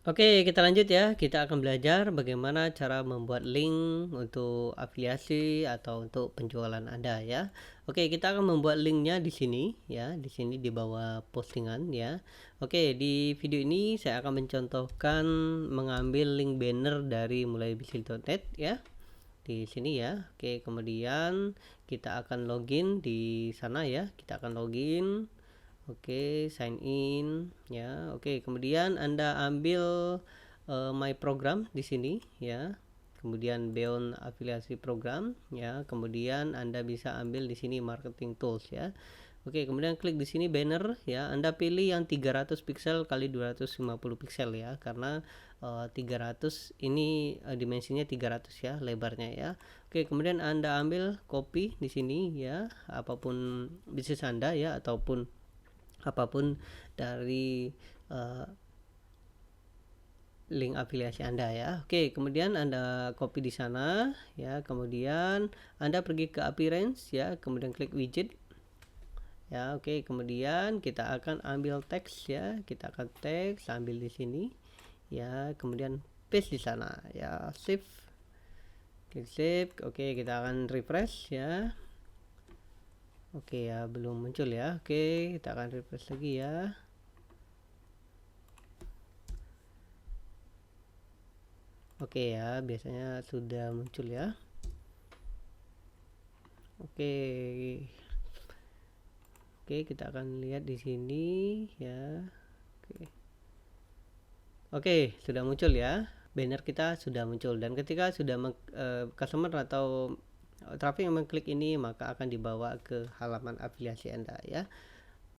Oke, kita lanjut ya. Kita akan belajar bagaimana cara membuat link untuk afiliasi atau untuk penjualan Anda ya. Oke, kita akan membuat linknya di sini ya, di sini di bawah postingan ya. Oke, di video ini saya akan mencontohkan mengambil link banner dari mulaibisil.net ya. Di sini ya. Oke, kemudian kita akan login di sana ya. Kita akan login. Oke, sign in ya. Oke, kemudian Anda ambil my program di sini ya. Kemudian beyond afiliasi program ya. Kemudian Anda bisa ambil di sini marketing tools ya. Oke, kemudian klik di sini banner ya. Anda pilih yang 300 pixel kali 250 pixel ya, karena 300 ini dimensinya 300 ya lebarnya ya. Oke, kemudian Anda ambil copy di sini ya, apapun bisnis Anda ya, ataupun apapun dari link afiliasi Anda ya. Oke, kemudian Anda copy di sana ya. Kemudian Anda pergi ke appearance ya, kemudian klik widget. Ya, oke. Kemudian kita akan ambil teks ya. Kita akan teks ambil di sini ya. Kemudian paste di sana ya. Save. Klik save. Oke, kita akan refresh ya. Oke ya, belum muncul ya. Oke, kita akan refresh lagi ya. Oke ya, biasanya sudah muncul ya. Oke. Oke, kita akan lihat di sini ya. Oke. Oke, sudah muncul ya. Banner kita sudah muncul, dan ketika sudah customer atau traffic yang mengklik ini, maka akan dibawa ke halaman afiliasi Anda ya.